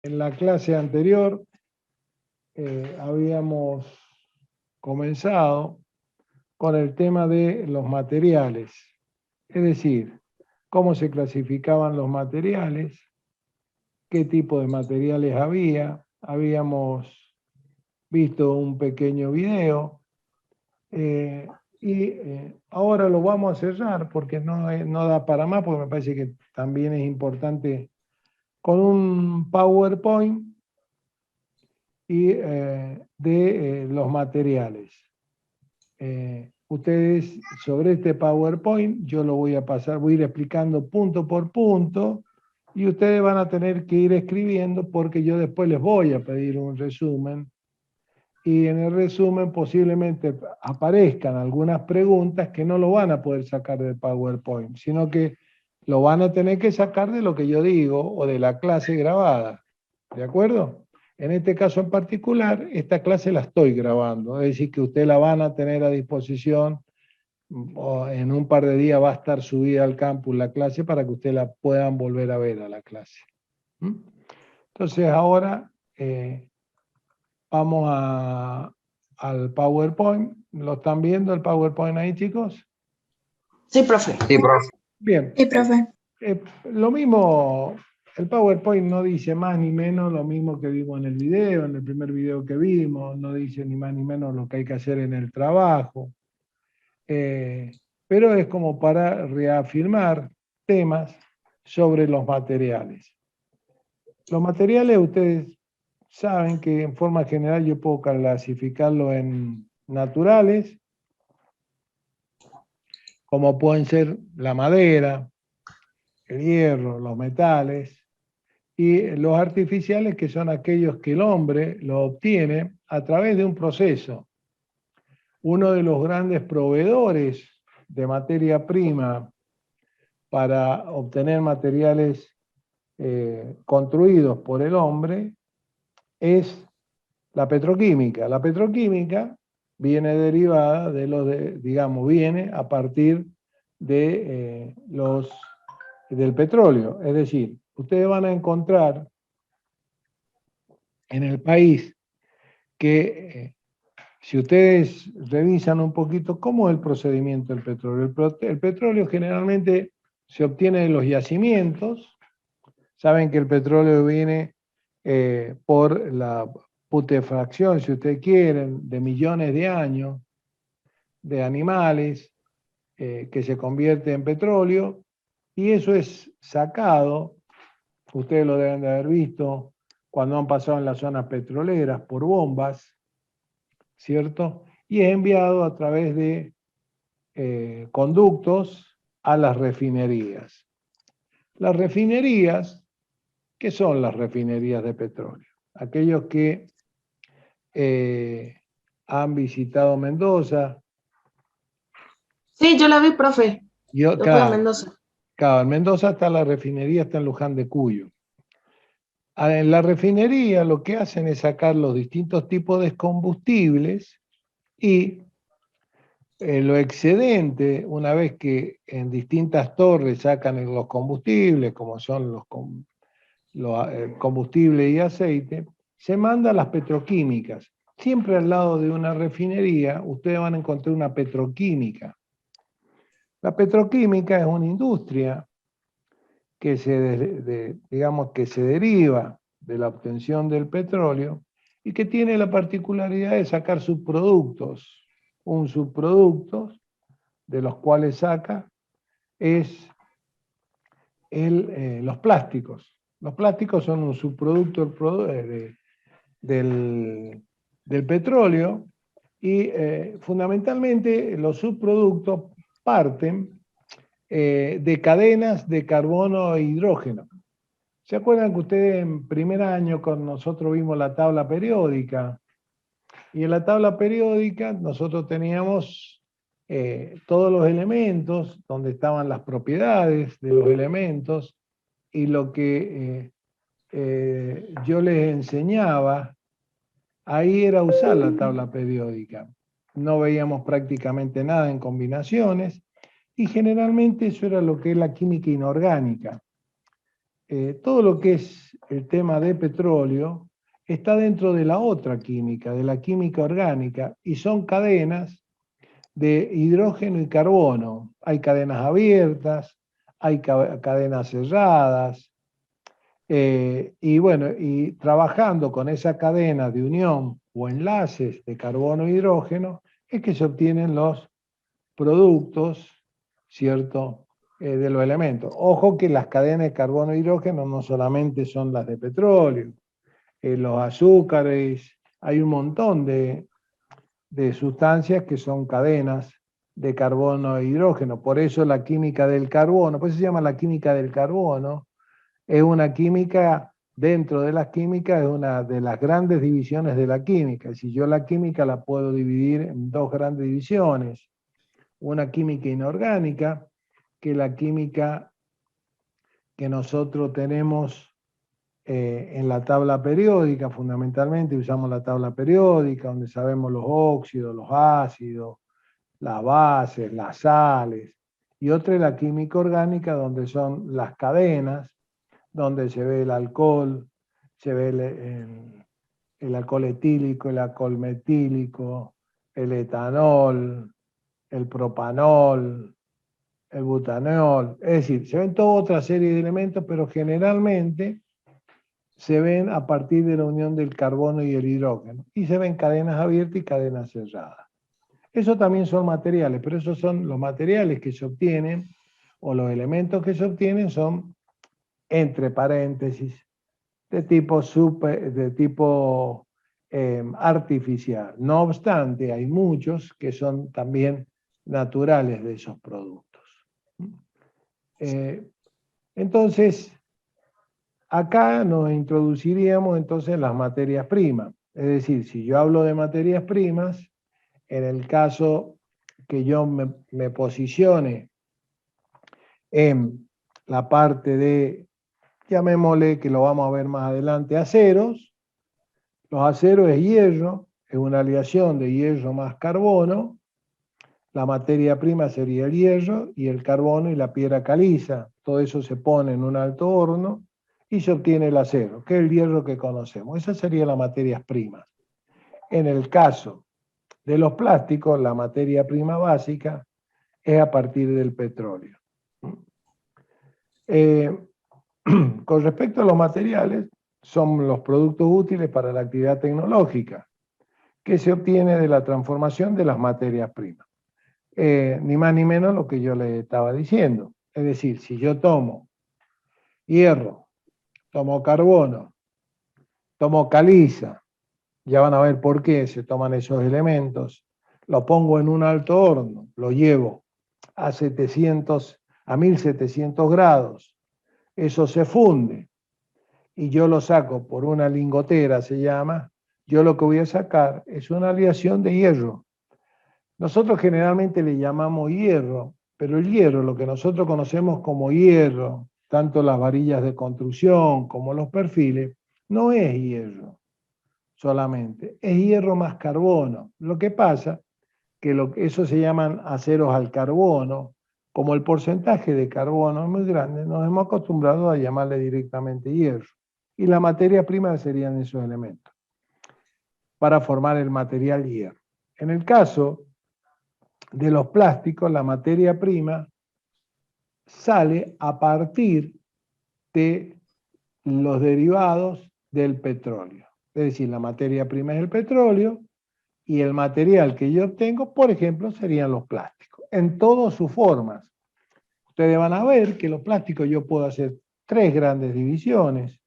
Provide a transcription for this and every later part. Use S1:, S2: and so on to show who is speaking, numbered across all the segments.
S1: En la clase anterior habíamos comenzado con el tema de los materiales, es decir, cómo se clasificaban los materiales, qué tipo de materiales había. Habíamos visto un pequeño video y ahora lo vamos a cerrar porque no da para más, porque me parece que también es importante con un PowerPoint y de los materiales. Ustedes sobre este PowerPoint, yo lo voy a pasar, voy a ir explicando punto por punto y ustedes van a tener que ir escribiendo porque yo después les voy a pedir un resumen y en el resumen posiblemente aparezcan algunas preguntas que no lo van a poder sacar del PowerPoint, sino que lo van a tener que sacar de lo que yo digo o de la clase grabada. ¿De acuerdo? En este caso en particular, esta clase la estoy grabando, es decir, que ustedes la van a tener a disposición, o en un par de días va a estar subida al campus la clase para que ustedes la puedan volver a ver a la clase. Entonces ahora vamos al PowerPoint. ¿Lo están viendo el PowerPoint ahí, chicos?
S2: Sí, profe.
S3: Sí, profe.
S1: Bien.
S4: Sí, profe.
S1: Lo mismo, el PowerPoint no dice más ni menos lo mismo que vimos en el video, en el primer video que vimos, no dice ni más ni menos lo que hay que hacer en el trabajo, pero es como para reafirmar temas sobre los materiales. Los materiales ustedes saben que en forma general yo puedo clasificarlo en naturales, como pueden ser la madera, el hierro, los metales, y los artificiales, que son aquellos que el hombre lo obtiene a través de un proceso. Uno de los grandes proveedores de materia prima para obtener materiales construidos por el hombre es la petroquímica. La petroquímica viene derivada viene a partir de del petróleo. Es decir, ustedes van a encontrar en el país que si ustedes revisan un poquito cómo es el procedimiento del petróleo. El petróleo generalmente se obtiene de los yacimientos. Saben que el petróleo viene por la putrefacción, si ustedes quieren, de millones de años de animales que se convierte en petróleo, y eso es sacado, ustedes lo deben de haber visto, cuando han pasado en las zonas petroleras por bombas, ¿cierto? Y es enviado a través de conductos a las refinerías. Las refinerías, ¿qué son las refinerías de petróleo? Aquellos que han visitado Mendoza.
S2: Sí, yo la vi, profe. Yo fui a
S1: Claro,
S2: Mendoza.
S1: claro, en Mendoza está la refinería, está en Luján de Cuyo. En la refinería lo que hacen es sacar los distintos tipos de combustibles y lo excedente, una vez que en distintas torres sacan los combustibles, como son los combustible y aceite, se manda a las petroquímicas. Siempre al lado de una refinería ustedes van a encontrar una petroquímica. La petroquímica es una industria que digamos que se deriva de la obtención del petróleo y que tiene la particularidad de sacar subproductos. Un subproducto de los cuales saca es los plásticos. Los plásticos son un subproducto del petróleo y fundamentalmente los subproductos parten de cadenas de carbono e hidrógeno. ¿Se acuerdan que ustedes en primer año con nosotros vimos la tabla periódica? Y en la tabla periódica nosotros teníamos todos los elementos, donde estaban las propiedades de los elementos, y lo que yo les enseñaba ahí era usar la tabla periódica. No veíamos prácticamente nada en combinaciones, y generalmente eso era lo que es la química inorgánica. todo lo que es el tema de petróleo está dentro de la otra química, de la química orgánica, y son cadenas de hidrógeno y carbono. Hay cadenas abiertas, hay cadenas cerradas, y bueno, y trabajando con esa cadena de unión o enlaces de carbono e hidrógeno, es que se obtienen los productos, ¿cierto? De los elementos. Ojo que las cadenas de carbono e hidrógeno no solamente son las de petróleo, los azúcares, hay un montón de sustancias que son cadenas de carbono e hidrógeno. Por eso la química del carbono, por eso se llama la química del carbono, es una química, dentro de las químicas, es una de las grandes divisiones de la química. Si yo la química la puedo dividir en dos grandes divisiones, una química inorgánica, que es la química que nosotros tenemos en la tabla periódica, fundamentalmente usamos la tabla periódica, donde sabemos los óxidos, los ácidos, las bases, las sales, y otra es la química orgánica, donde son las cadenas, donde se ve el alcohol, se ve el alcohol etílico, el alcohol metílico, el etanol, el propanol, el butanol, es decir, se ven toda otra serie de elementos, pero generalmente se ven a partir de la unión del carbono y el hidrógeno, y se ven cadenas abiertas y cadenas cerradas. Eso también son materiales, pero esos son los materiales que se obtienen, o los elementos que se obtienen son, entre paréntesis, de tipo, artificial. No obstante, hay muchos que son también naturales de esos productos. Entonces, acá nos introduciríamos entonces en las materias primas. Es decir, si yo hablo de materias primas, en el caso que yo me posicione en la parte de, llamémosle que lo vamos a ver más adelante, aceros. Los aceros es hierro, es una aleación de hierro más carbono. La materia prima sería el hierro y el carbono y la piedra caliza. Todo eso se pone en un alto horno y se obtiene el acero, que es el hierro que conocemos. Esas serían las materias primas. En el caso de los plásticos, la materia prima básica es a partir del petróleo. Con respecto a los materiales, son los productos útiles para la actividad tecnológica, que se obtiene de la transformación de las materias primas. Ni más ni menos lo que yo le estaba diciendo. Es decir, si yo tomo hierro, tomo carbono, tomo caliza, ya van a ver por qué se toman esos elementos, lo pongo en un alto horno, lo llevo a 1700 grados, eso se funde y yo lo saco por una lingotera, se llama, yo lo que voy a sacar es una aleación de hierro. Nosotros generalmente le llamamos hierro, pero el hierro, lo que nosotros conocemos como hierro, tanto las varillas de construcción como los perfiles, no es hierro solamente, es hierro más carbono. Lo que pasa que eso se llaman aceros al carbono, como el porcentaje de carbono es muy grande, nos hemos acostumbrado a llamarle directamente hierro. Y la materia prima serían esos elementos para formar el material hierro. En el caso de los plásticos, la materia prima sale a partir de los derivados del petróleo. Es decir, la materia prima es el petróleo y el material que yo obtengo, por ejemplo, serían los plásticos, en todas sus formas. Ustedes van a ver que los plásticos yo puedo hacer tres grandes divisiones.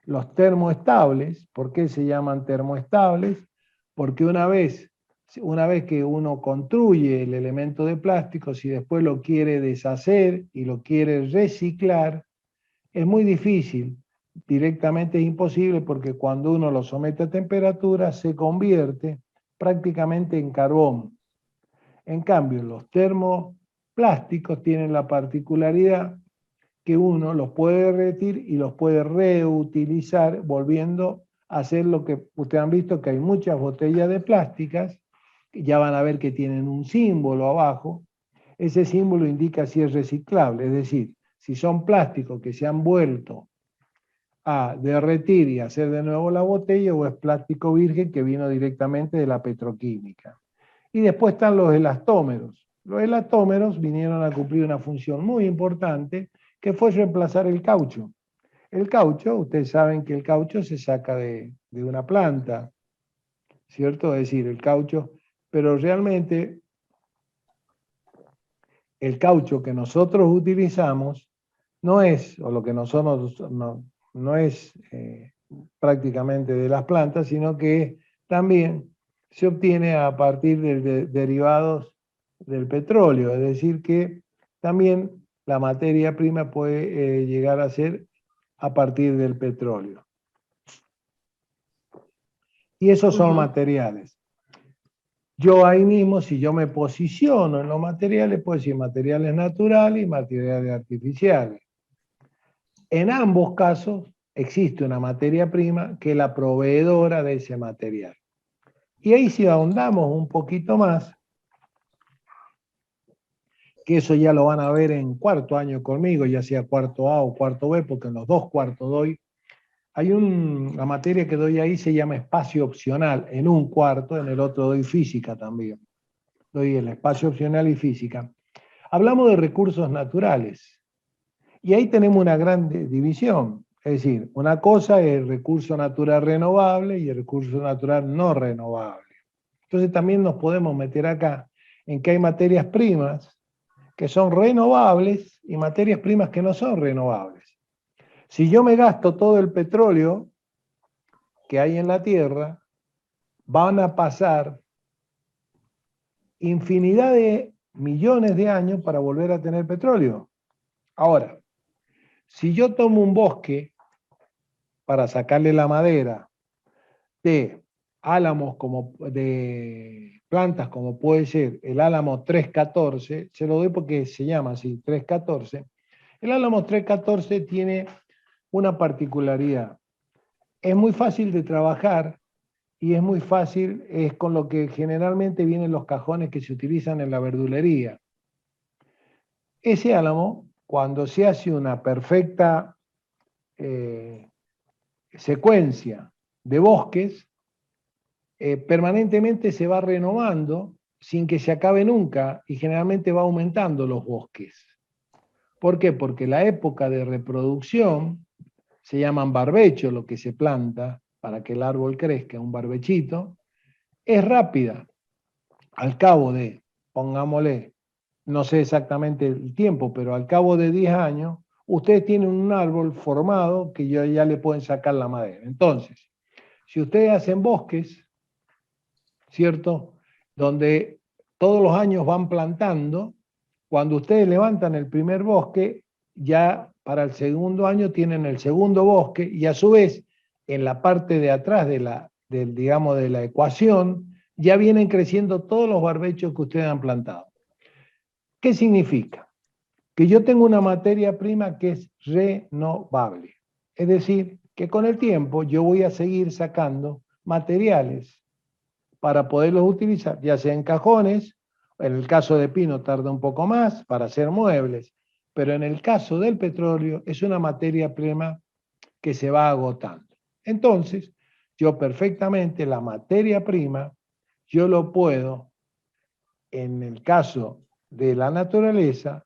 S1: Los termoestables, ¿por qué se llaman termoestables? Porque una vez que uno construye el elemento de plástico, si después lo quiere deshacer y lo quiere reciclar, es muy difícil, directamente es imposible, porque cuando uno lo somete a temperatura se convierte prácticamente en carbón. En cambio, los termoplásticos tienen la particularidad que uno los puede derretir y los puede reutilizar, volviendo a hacer lo que ustedes han visto, que hay muchas botellas de plásticas, ya van a ver que tienen un símbolo abajo. Ese símbolo indica si es reciclable, es decir, si son plásticos que se han vuelto a derretir y hacer de nuevo la botella o es plástico virgen que vino directamente de la petroquímica. Y después están los elastómeros. Los elastómeros vinieron a cumplir una función muy importante que fue reemplazar el caucho. El caucho, ustedes saben que el caucho se saca de una planta, ¿cierto? Es decir, el caucho, pero realmente el caucho que nosotros utilizamos no es, o lo que nosotros no es prácticamente de las plantas, sino que también se obtiene a partir de derivados del petróleo, es decir, que también la materia prima puede llegar a ser a partir del petróleo. Y esos son materiales. Yo ahí mismo, si yo me posiciono en los materiales, puedo decir materiales naturales y materiales artificiales. En ambos casos existe una materia prima que es la proveedora de ese material. Y ahí si ahondamos un poquito más, que eso ya lo van a ver en cuarto año conmigo, ya sea cuarto A o cuarto B, porque en los dos cuartos doy. Hay una materia que doy ahí, se llama espacio opcional, en un cuarto, en el otro doy física también. Doy el espacio opcional y física. Hablamos de recursos naturales. Y ahí tenemos una gran división. Es decir, una cosa es el recurso natural renovable y el recurso natural no renovable. Entonces también nos podemos meter acá en que hay materias primas que son renovables y materias primas que no son renovables. Si yo me gasto todo el petróleo que hay en la Tierra, van a pasar infinidad de millones de años para volver a tener petróleo. Ahora, si yo tomo un bosque para sacarle la madera de álamos como de plantas como puede ser el álamo 314, se lo doy porque se llama así, 314. El álamo 314 tiene una particularidad. Es muy fácil de trabajar y es muy fácil, es con lo que generalmente vienen los cajones que se utilizan en la verdulería. Ese álamo, cuando se hace una perfecta secuencia de bosques, permanentemente se va renovando sin que se acabe nunca y generalmente va aumentando los bosques. ¿Por qué? Porque la época de reproducción, se llaman barbechos lo que se planta para que el árbol crezca, un barbechito, es rápida. Al cabo de, pongámosle, no sé exactamente el tiempo, pero al cabo de 10 años, ustedes tienen un árbol formado que ya le pueden sacar la madera. Entonces, si ustedes hacen bosques, ¿cierto? Donde todos los años van plantando, cuando ustedes levantan el primer bosque, ya para el segundo año tienen el segundo bosque y a su vez en la parte de atrás digamos, de la ecuación ya vienen creciendo todos los barbechos que ustedes han plantado. ¿Qué significa? Que yo tengo una materia prima que es renovable. Es decir, que con el tiempo yo voy a seguir sacando materiales para poderlos utilizar, ya sea en cajones, en el caso de pino tarda un poco más para hacer muebles, pero en el caso del petróleo es una materia prima que se va agotando. Entonces, yo perfectamente la materia prima, yo lo puedo, en el caso de la naturaleza,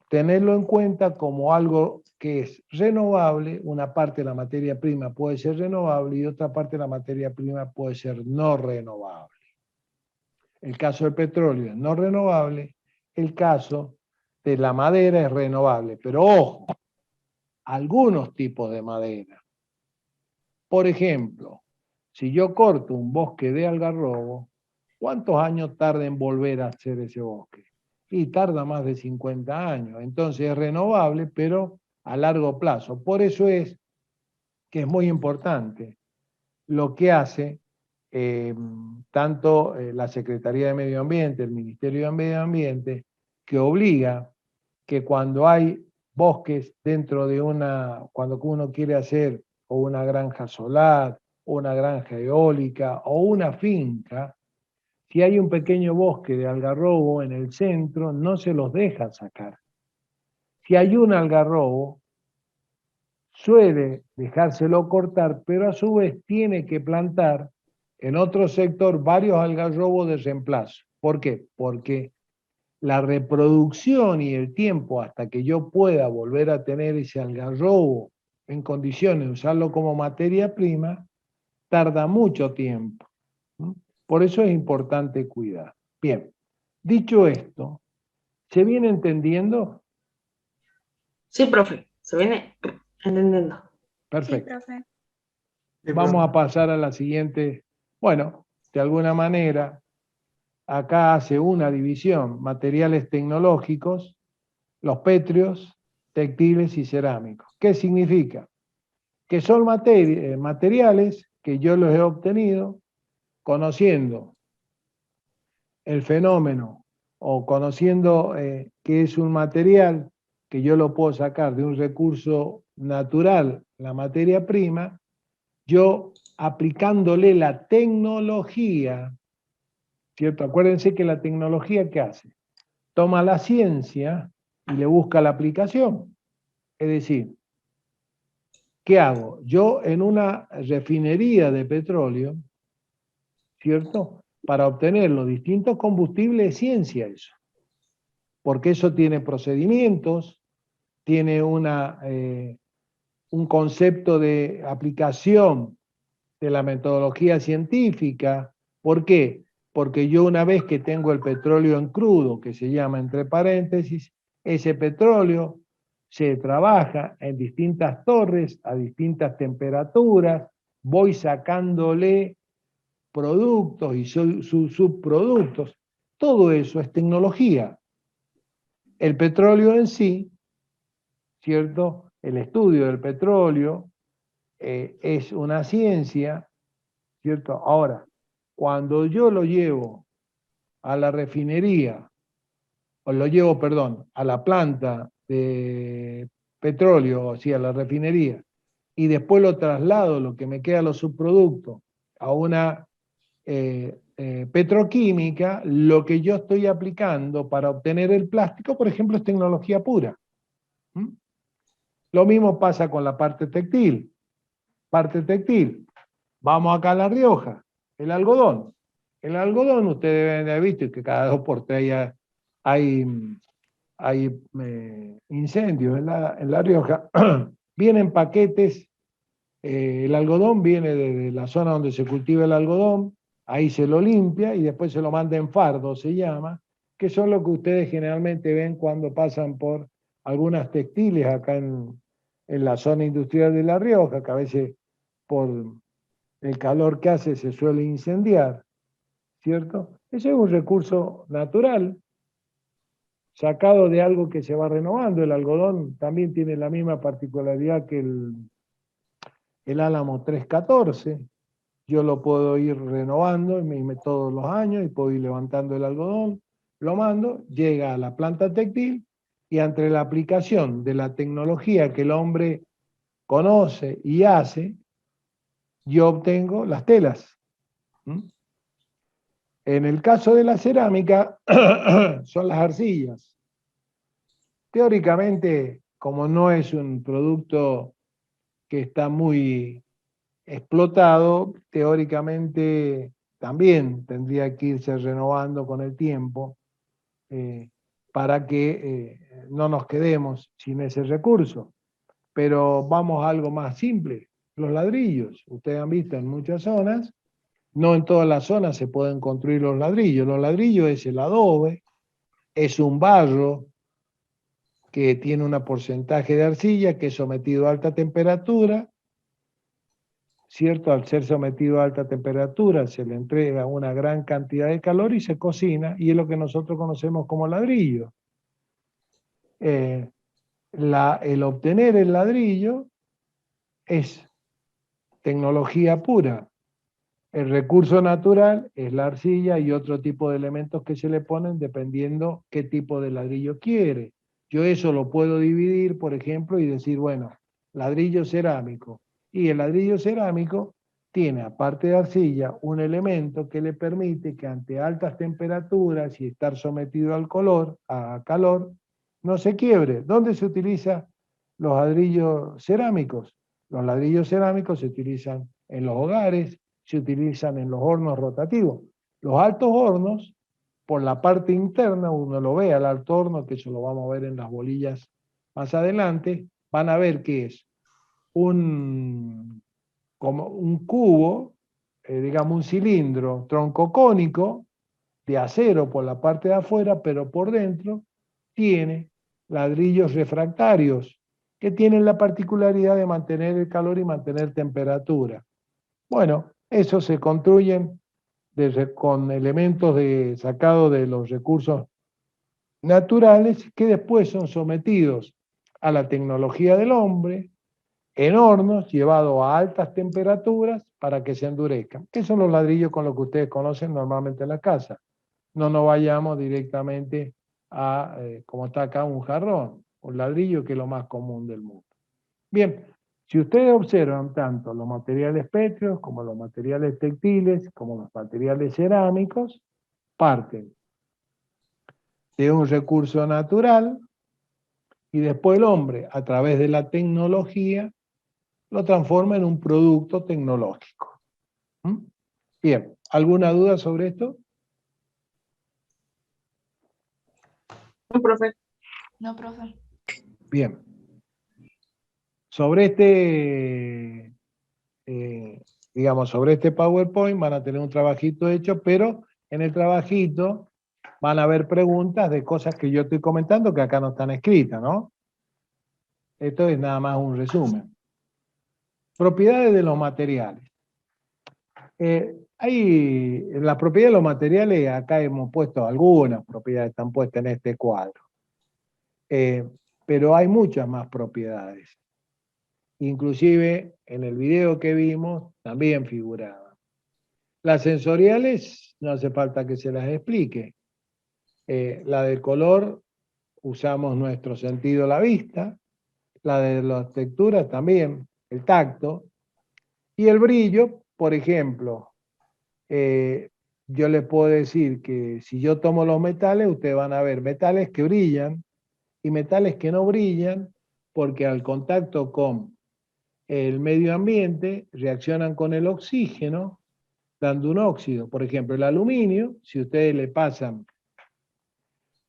S1: tenerlo en cuenta como algo que es renovable, una parte de la materia prima puede ser renovable y otra parte de la materia prima puede ser no renovable. El caso del petróleo es no renovable, el caso de la madera es renovable, pero ojo, algunos tipos de madera. Por ejemplo, si yo corto un bosque de algarrobo, ¿cuántos años tarda en volver a hacer ese bosque? Y tarda más de 50 años. Entonces es renovable, pero a largo plazo. Por eso es que es muy importante lo que hace tanto la Secretaría de Medio Ambiente, el Ministerio de Medio Ambiente, que obliga que cuando hay bosques dentro de cuando uno quiere hacer o una granja solar, o una granja eólica, o una finca, si hay un pequeño bosque de algarrobo en el centro, no se los deja sacar. Si hay un algarrobo, suele dejárselo cortar, pero a su vez tiene que plantar en otro sector varios algarrobos de reemplazo. ¿Por qué? Porque la reproducción y el tiempo hasta que yo pueda volver a tener ese algarrobo en condiciones de usarlo como materia prima, tarda mucho tiempo. Por eso es importante cuidar. Bien, dicho esto, ¿se viene entendiendo?
S2: Sí, profe, se viene entendiendo.
S1: Perfecto.
S3: Sí, profe.
S1: Vamos a pasar a la siguiente. Bueno, de alguna manera, acá hace una división: materiales tecnológicos, los pétreos, textiles y cerámicos. ¿Qué significa? Que son materiales que yo los he obtenido conociendo el fenómeno o conociendo que es un material que yo lo puedo sacar de un recurso natural, la materia prima, yo aplicándole la tecnología, ¿cierto? Acuérdense que la tecnología, ¿qué hace? Toma la ciencia y le busca la aplicación. Es decir, ¿qué hago? Yo en una refinería de petróleo, ¿cierto? Para obtener los distintos combustibles es ciencia eso, porque eso tiene procedimientos, tiene un concepto de aplicación de la metodología científica. ¿Por qué? Porque yo una vez que tengo el petróleo en crudo, que se llama entre paréntesis, ese petróleo se trabaja en distintas torres, a distintas temperaturas, voy sacándole productos y sus subproductos. Todo eso es tecnología. El petróleo en sí, ¿cierto? El estudio del petróleo es una ciencia, ¿cierto? Ahora, cuando yo lo llevo a la refinería, o lo llevo, perdón, a la planta de petróleo, o sea, a la refinería, y después lo traslado, lo que me queda los subproductos, a una petroquímica, lo que yo estoy aplicando para obtener el plástico, por ejemplo, es tecnología pura. Lo mismo pasa con la parte textil. Parte textil. Vamos acá a La Rioja, el algodón. El algodón, ustedes deben haber visto que cada 2 por 3 hay incendios en la Rioja. Vienen paquetes, el algodón viene de la zona donde se cultiva el algodón, ahí se lo limpia y después se lo manda en fardo, se llama, que son lo que ustedes generalmente ven cuando pasan por algunas textiles acá en la zona industrial de La Rioja, que a veces por el calor que hace se suele incendiar, ¿cierto? Ese es un recurso natural, sacado de algo que se va renovando. El algodón también tiene la misma particularidad que el álamo 314. Yo lo puedo ir renovando todos los años y puedo ir levantando el algodón, lo mando, llega a la planta textil y entre la aplicación de la tecnología que el hombre conoce y hace, yo obtengo las telas. En el caso de la cerámica, son las arcillas. Teóricamente, como no es un producto que está muy explotado, teóricamente también tendría que irse renovando con el tiempo para que no nos quedemos sin ese recurso. Pero vamos a algo más simple, los ladrillos. Ustedes han visto en muchas zonas, no en todas las zonas se pueden construir los ladrillos. Los ladrillos es el adobe, es un barro que tiene un porcentaje de arcilla que es sometido a alta temperatura, ¿cierto? Al ser sometido a alta temperatura se le entrega una gran cantidad de calor y se cocina, y es lo que nosotros conocemos como ladrillo. El obtener el ladrillo es tecnología pura. El recurso natural es la arcilla y otro tipo de elementos que se le ponen dependiendo qué tipo de ladrillo quiere. Yo eso lo puedo dividir, por ejemplo, y decir, bueno, ladrillo cerámico. Y el ladrillo cerámico tiene, aparte de arcilla, un elemento que le permite que ante altas temperaturas y estar sometido a calor, no se quiebre. ¿Dónde se utilizan los ladrillos cerámicos? Los ladrillos cerámicos se utilizan en los hogares, se utilizan en los hornos rotativos. Los altos hornos, por la parte interna, uno lo ve al alto horno, que eso lo vamos a ver en las bolillas más adelante, van a ver que es como un cubo, digamos un cilindro troncocónico de acero por la parte de afuera, pero por dentro tiene ladrillos refractarios que tienen la particularidad de mantener el calor y mantener temperatura. Bueno, esos se construyen con elementos sacados de los recursos naturales que después son sometidos a la tecnología del hombre en hornos llevados a altas temperaturas para que se endurezcan. Esos son los ladrillos con los que ustedes conocen normalmente en la casa. No nos vayamos directamente a, como está acá, un jarrón, un ladrillo, que es lo más común del mundo. Bien, si ustedes observan tanto los materiales pétreos como los materiales textiles, como los materiales cerámicos, parten de un recurso natural y después el hombre, a través de la tecnología, lo transforma en un producto tecnológico. Bien, ¿alguna duda sobre esto?
S2: No, profe.
S3: No, profe.
S1: Bien. Sobre sobre este PowerPoint van a tener un trabajito hecho, pero en el trabajito van a haber preguntas de cosas que yo estoy comentando que acá no están escritas, ¿no? Esto es nada más un resumen. Propiedades de los materiales. En la propiedad de los materiales, acá hemos puesto algunas propiedades, están puestas en este cuadro. Pero hay muchas más propiedades. Inclusive en el video que vimos también figuraban. Las sensoriales no hace falta que se las explique. La del color usamos nuestro sentido, la vista. La de las texturas también, el tacto. Y el brillo, por ejemplo, yo les puedo decir que si yo tomo los metales, ustedes van a ver metales que brillan y metales que no brillan, porque al contacto con el medio ambiente reaccionan con el oxígeno, dando un óxido. Por ejemplo, el aluminio, si ustedes le pasan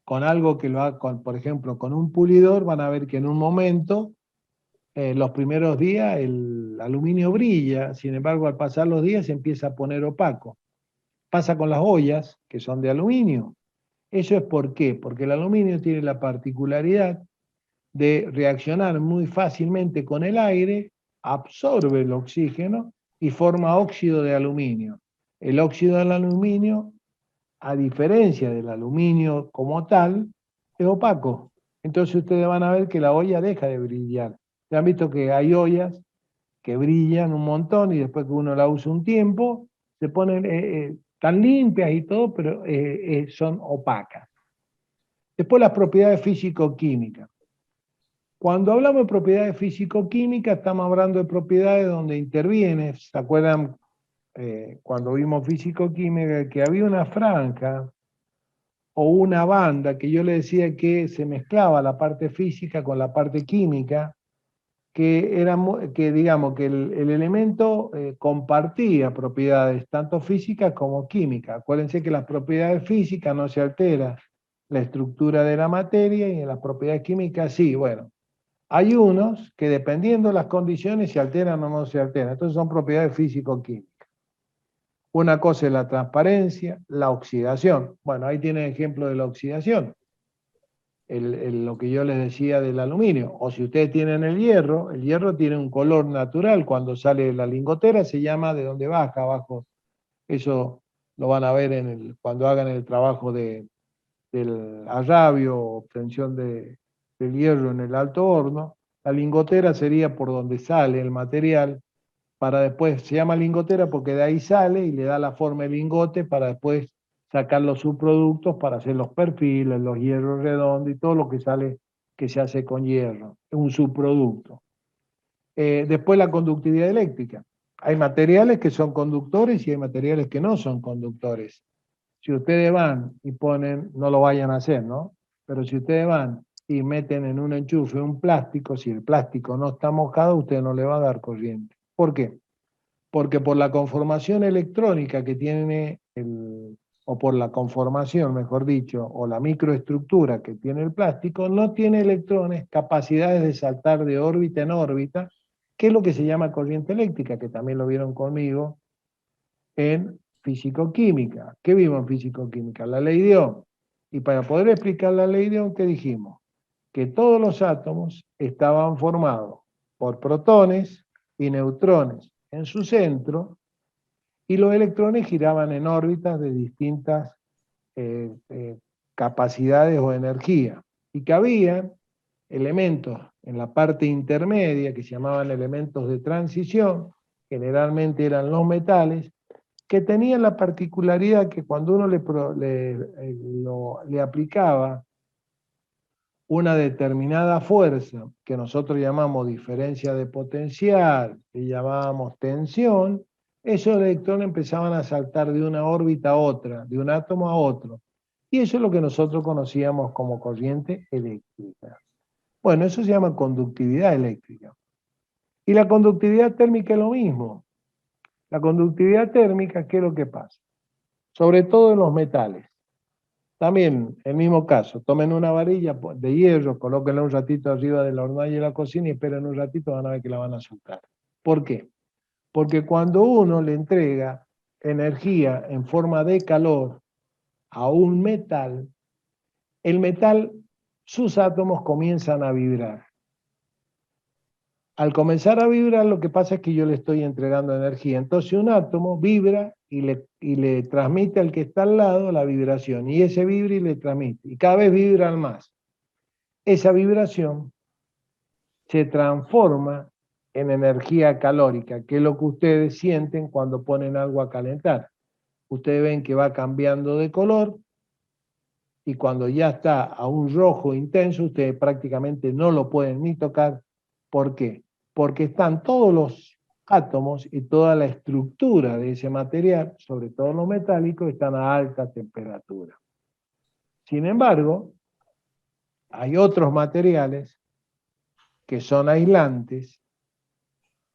S1: con algo que lo haga, por ejemplo, con un pulidor, van a ver que en un momento, los primeros días, el aluminio brilla, sin embargo, al pasar los días se empieza a poner opaco. Pasa con las ollas, que son de aluminio. ¿Eso es por qué? Porque el aluminio tiene la particularidad de reaccionar muy fácilmente con el aire, absorbe el oxígeno y forma óxido de aluminio. El óxido del aluminio, a diferencia del aluminio como tal, es opaco. Entonces ustedes van a ver que la olla deja de brillar. ¿Ya han visto que hay ollas que brillan un montón y después que uno la usa un tiempo, se ponen tan limpias y todo, pero son opacas? Después las propiedades físico-químicas. Cuando hablamos de propiedades físico-químicas, estamos hablando de propiedades donde interviene, ¿se acuerdan cuando vimos físico-química que había una franja o una banda que yo le decía que se mezclaba la parte física con la parte química, que digamos que el elemento compartía propiedades tanto físicas como químicas? Acuérdense que las propiedades físicas no se altera la estructura de la materia y en las propiedades químicas sí. Bueno, hay unos que dependiendo de las condiciones se alteran o no se alteran. Entonces son propiedades físico-químicas. Una cosa es la transparencia, la oxidación. Bueno, ahí tienen ejemplo de la oxidación. Lo que yo les decía del aluminio. O si ustedes tienen el hierro tiene un color natural. Cuando sale la lingotera se llama de donde baja abajo. Eso lo van a ver cuando hagan el trabajo del agravio o obtención del hierro en el alto horno. La lingotera sería por donde sale el material, para después, se llama lingotera porque de ahí sale y le da la forma de lingote para después sacar los subproductos para hacer los perfiles, los hierros redondos y todo lo que sale que se hace con hierro, es un subproducto. Después la conductividad eléctrica. Hay materiales que son conductores y hay materiales que no son conductores. Si ustedes van y ponen, no lo vayan a hacer, ¿no? Pero si ustedes van y meten en un enchufe un plástico, si el plástico no está mojado, usted no le va a dar corriente. ¿Por qué? Porque por la conformación electrónica que tiene o por la conformación, mejor dicho, o la microestructura que tiene el plástico, no tiene electrones capacidades de saltar de órbita en órbita, que es lo que se llama corriente eléctrica, que también lo vieron conmigo en físico-química. ¿Qué vimos en físico-química? La ley de Ohm. Y para poder explicar la ley de Ohm, ¿qué dijimos? Que todos los átomos estaban formados por protones y neutrones en su centro, y los electrones giraban en órbitas de distintas capacidades o energía, y que había elementos en la parte intermedia que se llamaban elementos de transición, generalmente eran los metales, que tenían la particularidad que cuando uno le aplicaba una determinada fuerza, que nosotros llamamos diferencia de potencial, que llamábamos tensión, esos electrones empezaban a saltar de una órbita a otra, de un átomo a otro. Y eso es lo que nosotros conocíamos como corriente eléctrica. Bueno, eso se llama conductividad eléctrica. Y la conductividad térmica es lo mismo. La conductividad térmica, ¿qué es lo que pasa? Sobre todo en los metales. También, el mismo caso, tomen una varilla de hierro, colóquenla un ratito arriba de la hornalla de la cocina y esperen un ratito, van a ver que la van a soltar. ¿Por qué? Porque cuando uno le entrega energía en forma de calor a un metal, el metal, sus átomos comienzan a vibrar. Al comenzar a vibrar, lo que pasa es que yo le estoy entregando energía. Entonces un átomo vibra y le transmite al que está al lado la vibración. Y ese vibra y le transmite. Y cada vez vibran más. Esa vibración se transforma en energía calórica, que es lo que ustedes sienten cuando ponen algo a calentar. Ustedes ven que va cambiando de color y cuando ya está a un rojo intenso, ustedes prácticamente no lo pueden ni tocar. ¿Por qué? Porque están todos los átomos y toda la estructura de ese material, sobre todo los metálicos, están a alta temperatura. Sin embargo, hay otros materiales que son aislantes,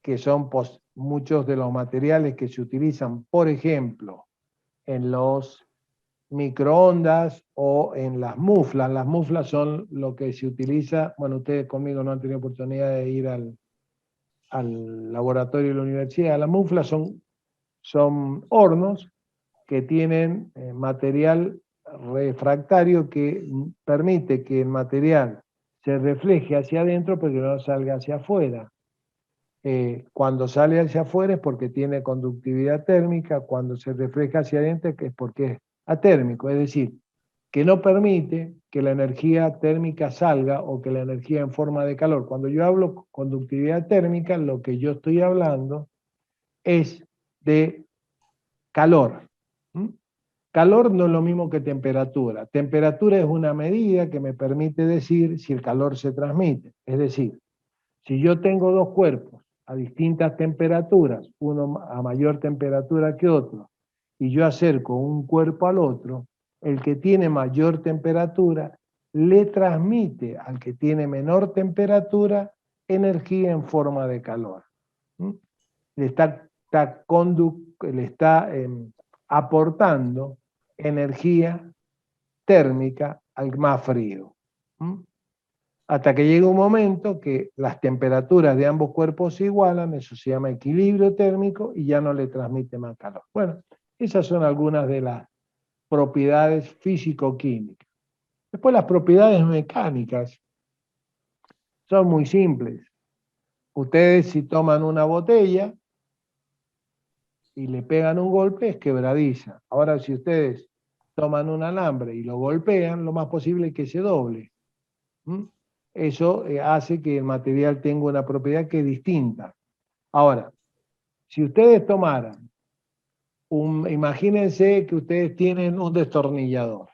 S1: que son muchos de los materiales que se utilizan, por ejemplo, en los microondas o en las muflas. Las muflas son lo que se utiliza, bueno, ustedes conmigo no han tenido oportunidad de ir al laboratorio de la universidad. Las muflas son hornos que tienen material refractario que permite que el material se refleje hacia adentro pero que no salga hacia afuera. Cuando sale hacia afuera es porque tiene conductividad térmica, cuando se refleja hacia adentro es porque es atérmico, es decir, que no permite que la energía térmica salga o que la energía en forma de calor. Cuando yo hablo conductividad térmica, lo que yo estoy hablando es de calor. Calor no es lo mismo que temperatura. Temperatura es una medida que me permite decir si el calor se transmite. Es decir, si yo tengo dos cuerpos a distintas temperaturas, uno a mayor temperatura que otro, y yo acerco un cuerpo al otro, el que tiene mayor temperatura le transmite al que tiene menor temperatura energía en forma de calor. Le está aportando energía térmica al más frío. Hasta que llega un momento que las temperaturas de ambos cuerpos se igualan, eso se llama equilibrio térmico y ya no le transmite más calor. Bueno, esas son algunas de las propiedades físico-químicas. Después las propiedades mecánicas son muy simples. Ustedes si toman una botella y le pegan un golpe es quebradiza. Ahora si ustedes toman un alambre y lo golpean, lo más posible es que se doble. Eso hace que el material tenga una propiedad que es distinta. Ahora, si ustedes tomaran, imagínense que ustedes tienen un destornillador.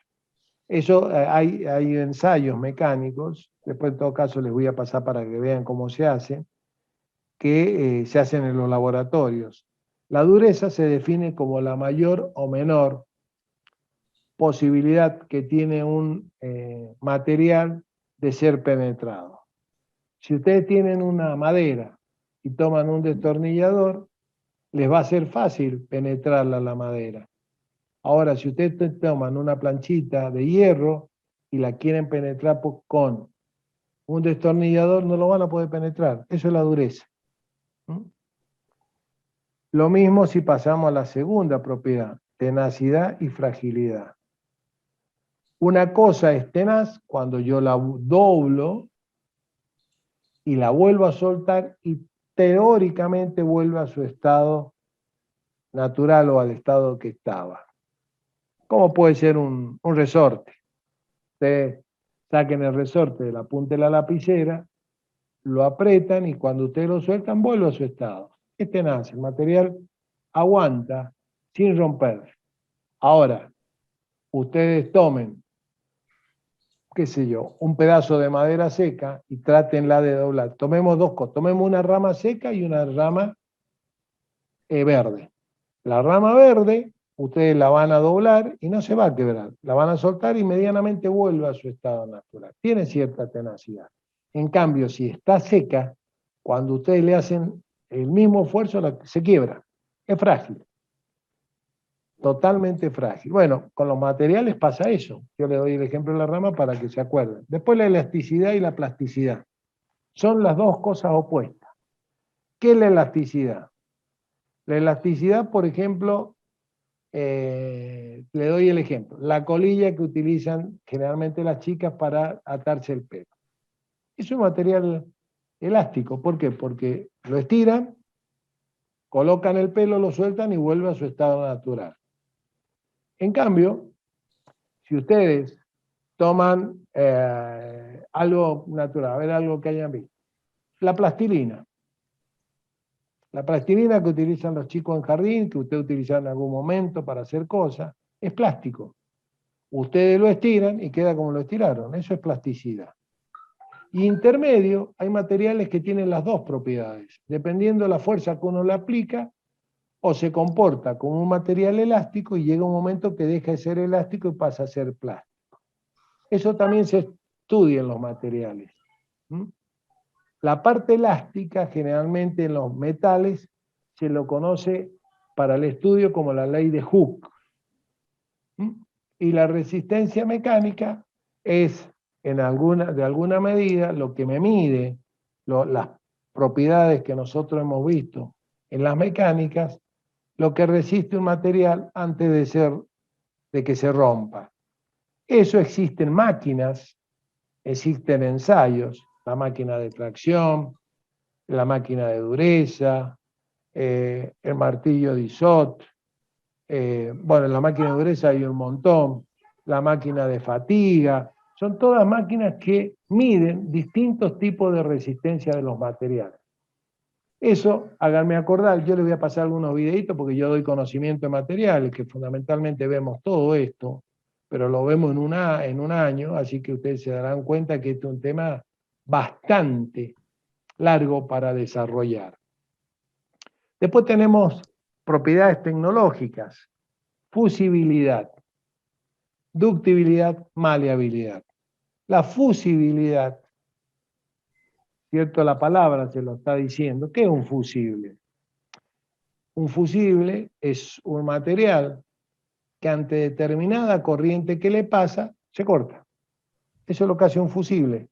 S1: Eso hay ensayos mecánicos, después en todo caso les voy a pasar para que vean cómo se hace, que se hacen en los laboratorios. La dureza se define como la mayor o menor posibilidad que tiene un material de ser penetrado. Si ustedes tienen una madera y toman un destornillador, les va a ser fácil penetrarla la madera. Ahora, si ustedes toman una planchita de hierro y la quieren penetrar con un destornillador, no lo van a poder penetrar. Eso es la dureza. Lo mismo si pasamos a la segunda propiedad, tenacidad y fragilidad. Una cosa es tenaz cuando yo la doblo y la vuelvo a soltar y teóricamente vuelve a su estado natural o al estado que estaba. ¿Cómo puede ser un resorte? Ustedes saquen el resorte de la punta de la lapicera, lo apretan y cuando ustedes lo sueltan vuelve a su estado. Es tenaz, el material aguanta sin romper. Ahora, ustedes tomen, qué sé yo, un pedazo de madera seca y trátenla de doblar. Tomemos dos cosas, tomemos una rama seca y una rama verde. La rama verde, ustedes la van a doblar y no se va a quebrar. La van a soltar y medianamente vuelve a su estado natural. Tiene cierta tenacidad. En cambio, si está seca, cuando ustedes le hacen el mismo esfuerzo, se quiebra. Es frágil. Totalmente frágil. Bueno, con los materiales pasa eso. Yo le doy el ejemplo de la rama para que se acuerden. Después la elasticidad y la plasticidad. Son las dos cosas opuestas. ¿Qué es la elasticidad? La elasticidad, por ejemplo, le doy el ejemplo. La colilla que utilizan generalmente las chicas para atarse el pelo. Es un material elástico. ¿Por qué? Porque lo estiran, colocan el pelo, lo sueltan y vuelve a su estado natural. En cambio, si ustedes toman algo natural, a ver algo que hayan visto, la plastilina. La plastilina que utilizan los chicos en jardín, que usted utiliza en algún momento para hacer cosas, es plástico. Ustedes lo estiran y queda como lo estiraron. Eso es plasticidad. Y intermedio, hay materiales que tienen las dos propiedades. Dependiendo de la fuerza que uno le aplica, o se comporta como un material elástico y llega un momento que deja de ser elástico y pasa a ser plástico. Eso también se estudia en los materiales. La parte elástica, generalmente en los metales, se lo conoce para el estudio como la ley de Hooke. Y la resistencia mecánica es, de alguna medida, lo que me mide las propiedades que nosotros hemos visto en las mecánicas, lo que resiste un material antes de que se rompa. Eso existe en máquinas, existen ensayos, la máquina de tracción, la máquina de dureza, el martillo de Isot, bueno, en la máquina de dureza hay un montón, la máquina de fatiga, son todas máquinas que miden distintos tipos de resistencia de los materiales. Eso, háganme acordar, yo les voy a pasar algunos videitos porque yo doy conocimiento de materiales, que fundamentalmente vemos todo esto, pero lo vemos en un año, así que ustedes se darán cuenta que este es un tema bastante largo para desarrollar. Después tenemos propiedades tecnológicas, fusibilidad, ductibilidad, maleabilidad. La fusibilidad, ¿cierto? La palabra se lo está diciendo. ¿Qué es un fusible? Un fusible es un material que ante determinada corriente que le pasa, se corta. Eso es lo que hace un fusible.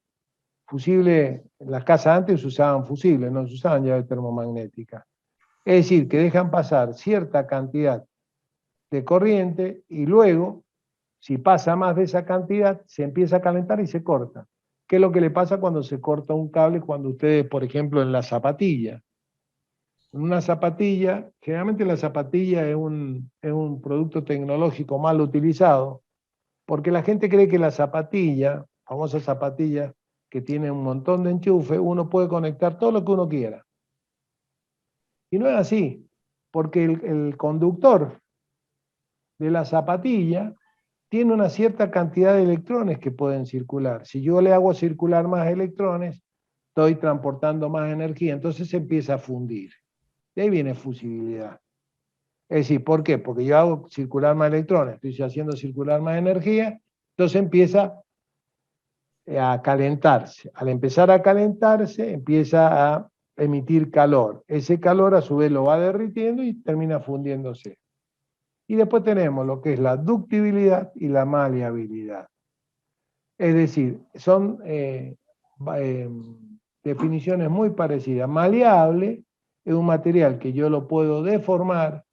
S1: Fusible, en las casas antes se usaban fusibles, no se usaban llaves termomagnéticas. Es decir, que dejan pasar cierta cantidad de corriente y luego, si pasa más de esa cantidad, se empieza a calentar y se corta. ¿Qué es lo que le pasa cuando se corta un cable cuando ustedes, por ejemplo, en la zapatilla? En una zapatilla, generalmente la zapatilla es un producto tecnológico mal utilizado, porque la gente cree que la zapatilla, famosa zapatilla, que tiene un montón de enchufe, uno puede conectar todo lo que uno quiera. Y no es así, porque el conductor de la zapatilla tiene una cierta cantidad de electrones que pueden circular. Si yo le hago circular más electrones, estoy transportando más energía, entonces se empieza a fundir. De ahí viene fusibilidad. Es decir, ¿por qué? Porque yo hago circular más electrones, estoy haciendo circular más energía, entonces empieza a calentarse. Al empezar a calentarse, empieza a emitir calor. Ese calor a su vez lo va derritiendo y termina fundiéndose. Y después tenemos lo que es la ductibilidad y la maleabilidad. Es decir, son definiciones muy parecidas. Maleable es un material que yo lo puedo deformar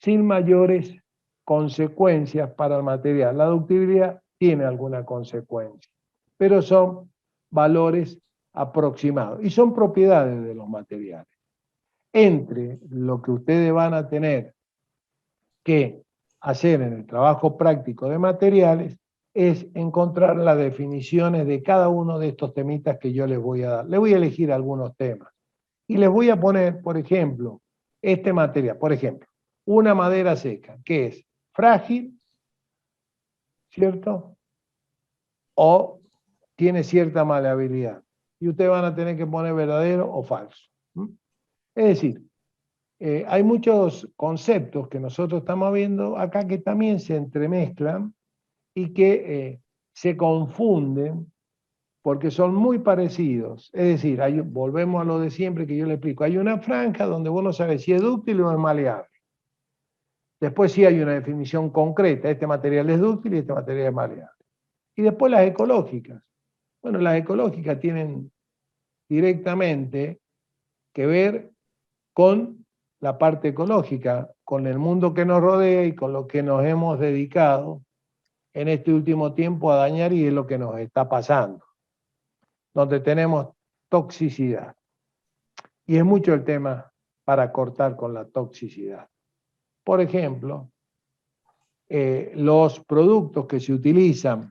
S1: sin mayores consecuencias para el material. La ductibilidad tiene alguna consecuencia, pero son valores aproximados y son propiedades de los materiales. Entre lo que ustedes van a tener que hacer en el trabajo práctico de materiales es encontrar las definiciones de cada uno de estos temitas que yo les voy a dar. Les voy a elegir algunos temas y les voy a poner, por ejemplo, este material. Por ejemplo, una madera seca, que es frágil, ¿cierto? O tiene cierta maleabilidad. Y ustedes van a tener que poner verdadero o falso. Es decir, hay muchos conceptos que nosotros estamos viendo acá que también se entremezclan y que se confunden porque son muy parecidos. Es decir, volvemos a lo de siempre que yo le explico. Hay una franja donde vos no sabes si es dúctil o es maleable. Después sí hay una definición concreta. Este material es dúctil y este material es maleable. Y después las ecológicas. Bueno, las ecológicas tienen directamente que ver con la parte ecológica, con el mundo que nos rodea y con lo que nos hemos dedicado en este último tiempo a dañar y es lo que nos está pasando, donde tenemos toxicidad. Y es mucho el tema para cortar con la toxicidad. Por ejemplo, los productos que se utilizan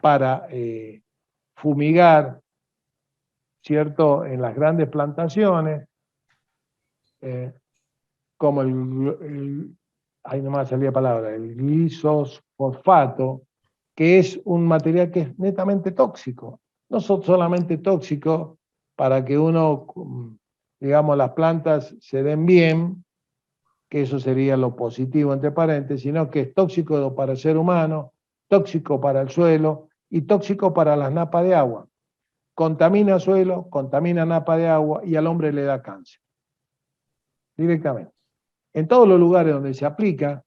S1: para fumigar, ¿cierto?, en las grandes plantaciones, como ahí nomás salía palabra, el glisofosfato, que es un material que es netamente tóxico. No solamente tóxico para que uno, digamos, las plantas se den bien, que eso sería lo positivo entre paréntesis, sino que es tóxico para el ser humano, tóxico para el suelo y tóxico para las napas de agua. Contamina suelo, contamina napa de agua y al hombre le da cáncer. Directamente. En todos los lugares donde se aplica,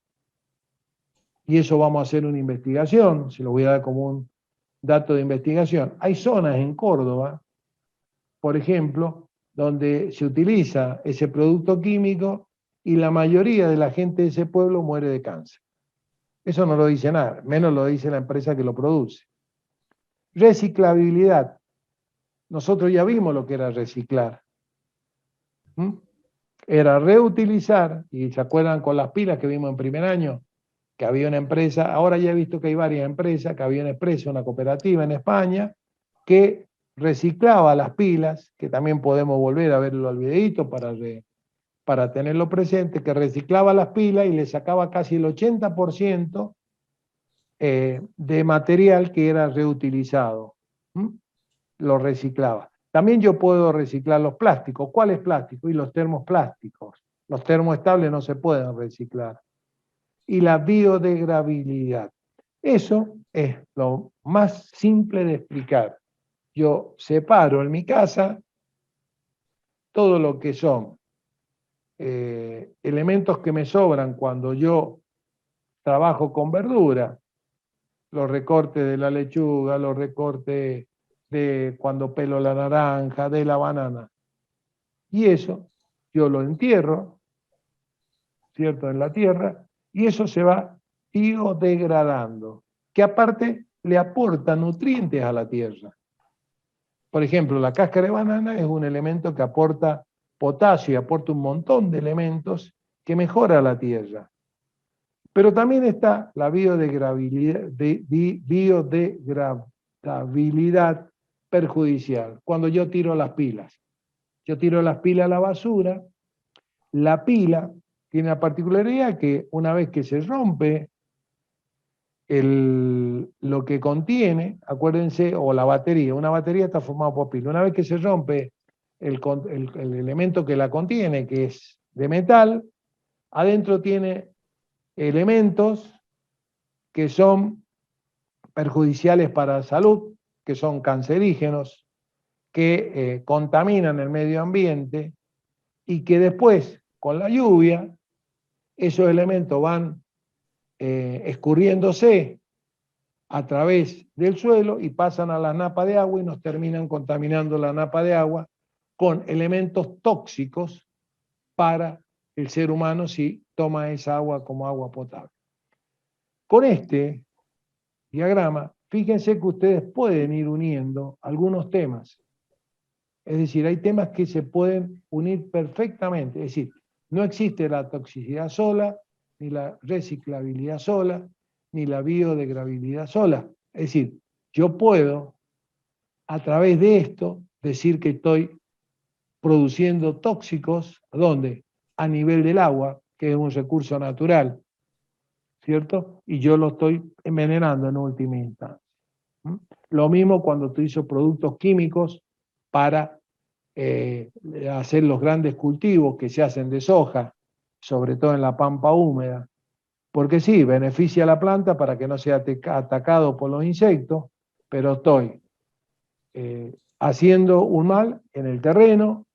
S1: y eso vamos a hacer una investigación, se lo voy a dar como un dato de investigación. Hay zonas en Córdoba, por ejemplo, donde se utiliza ese producto químico y la mayoría de la gente de ese pueblo muere de cáncer. Eso no lo dice nada, menos lo dice la empresa que lo produce. Reciclabilidad. Nosotros ya vimos lo que era reciclar. Era reutilizar, y se acuerdan con las pilas que vimos en primer año, que había una empresa, ahora ya he visto que hay varias empresas, que había una empresa, una cooperativa en España, que reciclaba las pilas, que también podemos volver a verlo al videito para tenerlo presente, que reciclaba las pilas y le sacaba casi el 80% de material que era reutilizado. Lo reciclaba. También yo puedo reciclar los plásticos. ¿Cuáles plásticos? Y los termoplásticos. Los termoestables no se pueden reciclar. Y la biodegradabilidad. Eso es lo más simple de explicar. Yo separo en mi casa todo lo que son elementos que me sobran cuando yo trabajo con verdura, los recortes de la lechuga, los recortes de cuando pelo la naranja, de la banana. Y eso yo lo entierro, ¿cierto?, en la tierra, y eso se va biodegradando, que aparte le aporta nutrientes a la tierra. Por ejemplo, la cáscara de banana es un elemento que aporta potasio y aporta un montón de elementos que mejora la tierra. Pero también está la biodegradabilidad perjudicial, cuando yo tiro las pilas. Yo tiro las pilas a la basura, la pila tiene la particularidad que una vez que se rompe lo que contiene, acuérdense, o la batería, una batería está formada por pilas, una vez que se rompe el elemento que la contiene, que es de metal, adentro tiene elementos que son perjudiciales para la salud, que son cancerígenos, que contaminan el medio ambiente y que después, con la lluvia, esos elementos van escurriéndose a través del suelo y pasan a la napa de agua y nos terminan contaminando la napa de agua con elementos tóxicos para el ser humano si toma esa agua como agua potable. Con este diagrama, fíjense que ustedes pueden ir uniendo algunos temas. Es decir, hay temas que se pueden unir perfectamente. Es decir, no existe la toxicidad sola, ni la reciclabilidad sola, ni la biodegradabilidad sola. Es decir, yo puedo, a través de esto, decir que estoy produciendo tóxicos, ¿dónde? A nivel del agua, que es un recurso natural, ¿cierto? Y yo lo estoy envenenando en última instancia. Lo mismo cuando utilizo productos químicos para hacer los grandes cultivos que se hacen de soja, sobre todo en la pampa húmeda, porque sí, beneficia a la planta para que no sea atacado por los insectos, pero estoy haciendo un mal en el terreno.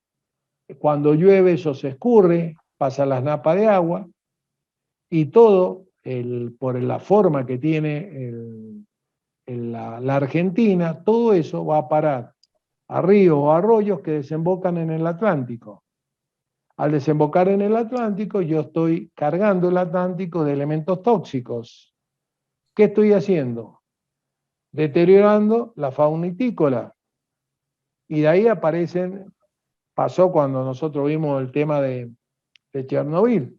S1: Cuando llueve eso se escurre, pasa a las napas de agua y todo, por la forma que tiene la Argentina, todo eso va a parar a ríos o arroyos que desembocan en el Atlántico. Al desembocar en el Atlántico, yo estoy cargando el Atlántico de elementos tóxicos. ¿Qué estoy haciendo? Deteriorando la fauna itícola. Y de ahí pasó cuando nosotros vimos el tema de Chernobyl.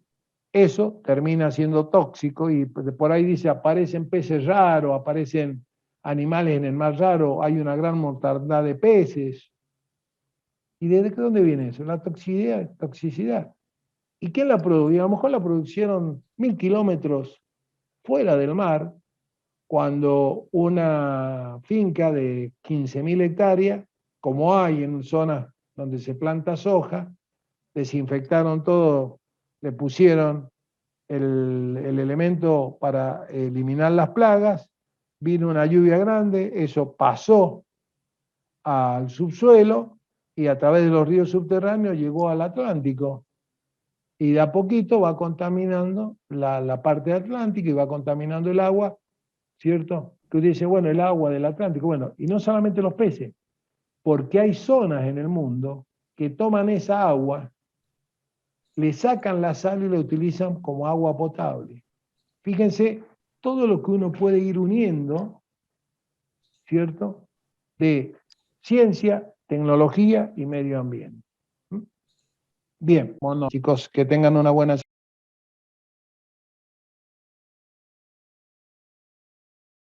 S1: Eso termina siendo tóxico y por ahí dice, aparecen peces raros, aparecen animales en el mar raro, hay una gran mortandad de peces. ¿Y desde dónde viene eso? La toxicidad. ¿Y quién la produjo? A lo mejor la producieron 1000 kilómetros fuera del mar, cuando una finca de 15.000 hectáreas, como hay en zonas donde se planta soja, desinfectaron todo, le pusieron el elemento para eliminar las plagas, vino una lluvia grande, eso pasó al subsuelo y a través de los ríos subterráneos llegó al Atlántico. Y de a poquito va contaminando la parte atlántica y va contaminando el agua, ¿cierto? Que usted dice, bueno, el agua del Atlántico, bueno, y no solamente los peces, porque hay zonas en el mundo que toman esa agua, le sacan la sal y la utilizan como agua potable. Fíjense todo lo que uno puede ir uniendo, ¿cierto? De ciencia, tecnología y medio ambiente. Bien, bueno, chicos, que tengan una buena